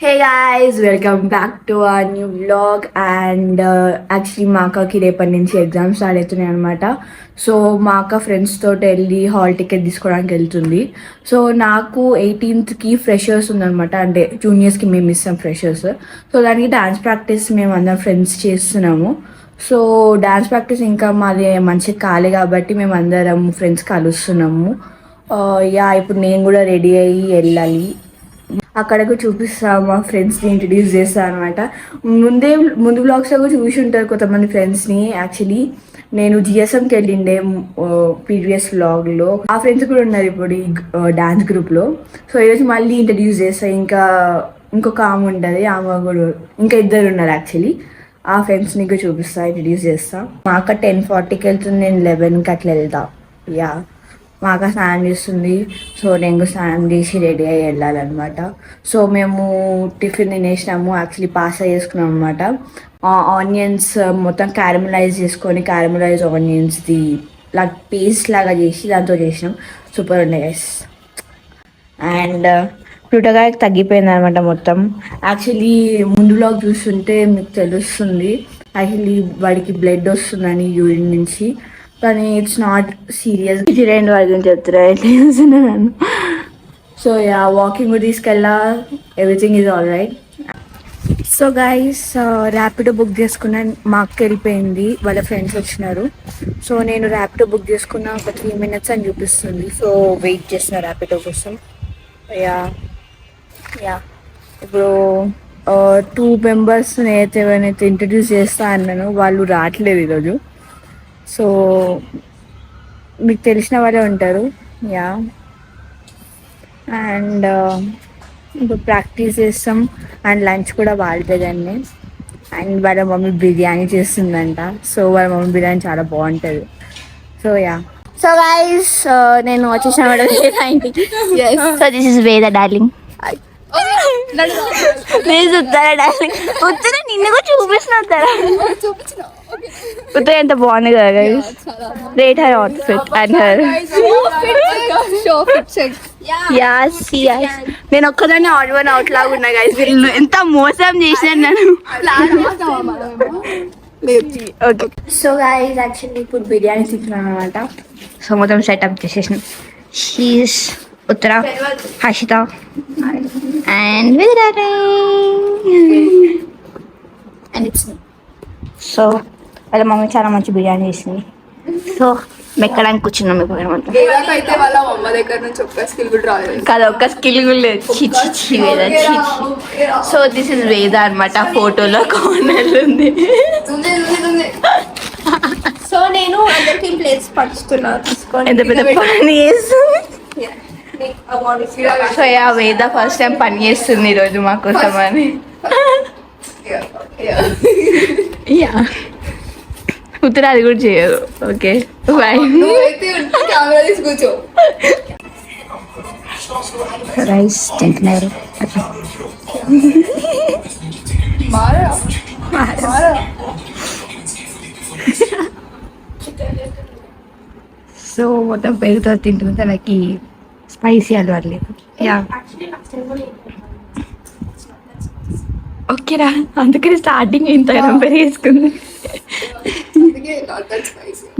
Hey guys, welcome back to our new vlog and actually మా అక్కకి రేపటి నుంచి ఎగ్జామ్స్ స్టార్ట్ అవుతున్నాయి అనమాట. సో మా అక్క ఫ్రెండ్స్ తోటి వెళ్ళి హాల్ టికెట్ తీసుకోవడానికి వెళ్తుంది. సో నాకు 18th ఫ్రెషర్స్ ఉందనమాట, అంటే జూనియర్స్కి మేము ఇస్తాం ఫ్రెషర్స్. సో దానికి డాన్స్ ప్రాక్టీస్ మేము అందరం ఫ్రెండ్స్ చేస్తున్నాము. సో డాన్స్ ప్రాక్టీస్ ఇంకా మాది మంచిగా కాలే కాబట్టి మేము అందరం ఫ్రెండ్స్ కలుస్తున్నాము. ఇప్పుడు నేను కూడా రెడీ అయ్యి వెళ్ళాలి. అక్కడకు చూపిస్తా, మా ఫ్రెండ్స్ని ఇంట్రడ్యూస్ చేస్తాను అనమాట. ముందు బ్లాగ్స్లో కూడా చూసి ఉంటారు కొంతమంది ఫ్రెండ్స్ని. యాక్చువల్లీ నేను జిఎస్ఎంకి వెళ్ళిండే ప్రీవియస్ వ్లాగ్లో. ఆ ఫ్రెండ్స్ కూడా ఉన్నారు ఇప్పుడు ఈ డాన్స్ గ్రూప్లో. సో ఈరోజు మళ్ళీ ఇంట్రడ్యూస్ చేస్తాను. ఇంకొక ఆమె ఉంటుంది, ఆమె కూడా ఇంకా ఇద్దరు ఉన్నారు యాక్చువల్లీ. ఆ ఫ్రెండ్స్ని కూడా చూపిస్తా, ఇంట్రడ్యూస్ చేస్తా. మా అక్క 10:40కి వెళ్తుంది, నేను 11కి అట్లా వెళ్తా. మా అక్క స్నానం చేస్తుంది. సో నేను స్నానం చేసి రెడీ అయ్యి వెళ్ళాలన్నమాట. సో మేము టిఫిన్ తినేసినాము, యాక్చువల్లీ పాస్తా చేసుకున్నాం అనమాట. ఆనియన్స్ మొత్తం క్యారమలైజ్ చేసుకొని, క్యారమలైజ్ ఆనియన్స్ది లైక్ పేస్ట్ లాగా చేసి దాంతో చేసినాం. సూపర్ ఉండే గైస్. అండ్ పుట్టగాయ తగ్గిపోయింది అనమాట మొత్తం. యాక్చువల్లీ ముందు బ్లాగ్ చూస్తుంటే మీకు తెలుస్తుంది, యాక్చువల్లీ వాడికి బ్లడ్ వస్తుందని యూరిన్ నుంచి. కానీ ఇట్స్ నాట్ సీరియస్. ఇది 2 వరకు చెప్తున్నా ఎట్లా చూస్తున్నాను. సో వాకింగ్ కూడా తీసుకెళ్ళా, everything is all right. So guys, Rapido book చేసుకున్నాను. మా అక్క వెళ్ళిపోయింది, వాళ్ళ ఫ్రెండ్స్ వచ్చినారు. సో నేను ర్యాపిడో బుక్ చేసుకున్నా, ఒక 3 minutes అని చూపిస్తుంది. సో వెయిట్ చేస్తున్నా ర్యాపిడో కోసం. ఇప్పుడు 2 members ఎవరైతే ఇంట్రడ్యూస్ చేస్తా అన్నాను, వాళ్ళు రావట్లేదు ఈరోజు. సో మీకు తెలిసిన వాళ్ళే ఉంటారు. అండ్ ఇప్పుడు ప్రాక్టీస్ చేస్తాం. అండ్ లంచ్ కూడా వాళ్ళదేదండి. అండ్ వాళ్ళ మమ్మీ బిర్యానీ చేస్తుందంట. సో వాళ్ళ మమ్మీ బిర్యానీ చాలా బాగుంటుంది. సో గైస్, నేను వచ్చేసిన వేద ఇంటికి. సో దిస్ ఇస్ వేద డార్లింగ్. నేను చూస్తారా డార్లింగ్? వద్దురా, నిన్ను కూడా చూపిస్తున్నా. ఉత్తర ఎంత బాగుంది కదా guys. Rate her outfit and her. నేను ఒక్కదాన్ని ఆడ్ వన్ అవుట్ లాగా ఉన్నా గైస్. వీళ్ళు ఎంత మోసం చేసినాను నన్ను. ఓకే, సో గైస్ యాక్చువల్లీ ఇప్పుడు బిర్యానీ తింటున్నాను అనమాట. సో మొత్తం సెటప్ చేసేసినాం. She's Uttara, Harshita and Virat and it's me. So వాళ్ళ మమ్మీ చాలా మంచి బిర్యానీ చేసింది. సో మెక్కడానికి కూర్చున్నాం ఇప్పుడు కదా, ఒక్క స్కిల్ కూడా లేదు. సో దిస్ ఇస్ వేద అనమాట. ఫోటోలో కార్నర్ ఉంది. సో నేను అందరికి ప్లేట్స్ పంచుతున్నా, ఎంత పెద్ద పని చేస్తుంది. సో వేద ఫస్ట్ టైం పని చేస్తుంది ఈరోజు మా కోసం అని. ఉత్తర అది కూడా చేయదు. Okay bye. రైస్ తింటున్నారు. సో మొత్తం పెరుగుతో తింటుంది. తనకి స్పైసీ అలవాటు లేదు. ఓకేరా, అందుకని స్టార్టింగ్ ఇంత పెరిగేసుకుంది.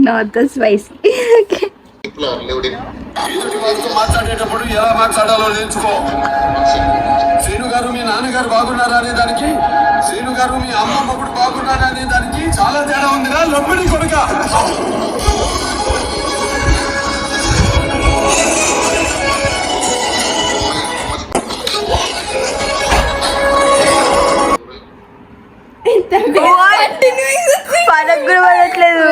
Not the spicy. ఓకే, మాట్లాడేటప్పుడు ఎలా మాట్లాడాలో నేర్చుకో. శ్రీను గారు మీ నాన్నగారు బాగున్నారా అనే దానికి, శ్రీను గారు మీ అమ్మమ్మ కూడా బాగున్నారా అనే దానికి చాలా తేడా ఉందిరా లొబ్బడి కొడుక. పడకు కూడా పడట్లేదు.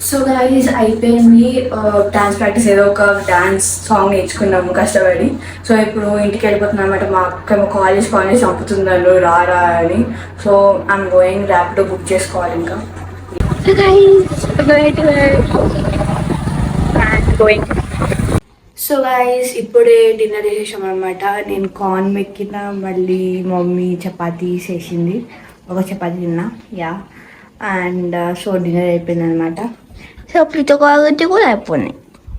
సో గైస్ అయిపోయింది డాన్స్ ప్రాక్టీస్. ఏదో ఒక డాన్స్ సాంగ్ నేర్చుకున్నాము కష్టపడి. సో ఇప్పుడు ఇంటికి వెళ్ళిపోతున్నాం అనమాట. మా అక్క కాలేజ్ చంపుతున్నాను రా అని. So I'm going, Rapido book చేసుకోవాలి ఇంకా. సో గైస్ ఇప్పుడే డిన్నర్ చేసేసాం అనమాట. నేను కార్న్ మెక్కిన, మళ్ళీ మమ్మీ చపాతీ చేసింది, ఒక చపాతీ తిన్నా. యా, అండ్ సో డిన్నర్ అయిపోయింది అనమాట. సో ప్రీతో కాబట్టి కూడా అయిపోయినాయి.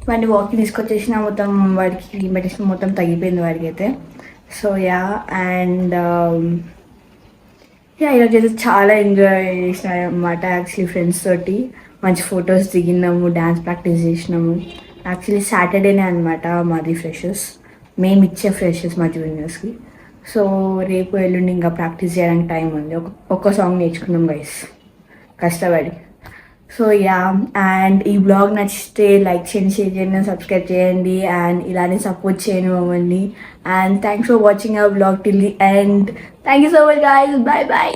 వాడిని వాకింగ్ తీసుకొచ్చేసిన, మొత్తం వాడికి మెడిసిన్ మొత్తం తగ్గిపోయింది వాడికి అయితే. సో యా, అండ్ యా ఈరోజు అయితే చాలా ఎంజాయ్ చేసిన అనమాట. యాక్చువల్లీ ఫ్రెండ్స్ తోటి మంచి ఫొటోస్ దిగినాము, డ్యాన్స్ ప్రాక్టీస్ చేసినాము. యాక్చువల్లీ సాటర్డేనే అనమాట మాది ఫ్రెషర్స్, మేము ఇచ్చే ఫ్రెషర్స్ మా జూనియర్స్కి. సో రేపు ఎల్లుండి ఇంకా ప్రాక్టీస్ చేయడానికి టైం ఉంది. ఒక్క సాంగ్ నేర్చుకున్నాం గైస్ కష్టపడి. సో యా, అండ్ ఈ బ్లాగ్ నచ్చితే లైక్ చేయండి, షేర్ చేయండి, సబ్స్క్రైబ్ చేయండి, అండ్ ఇలానే సపోర్ట్ చేయండి మమ్మల్ని. And thanks for watching our blog till the end. Thank you so much guys, bye bye.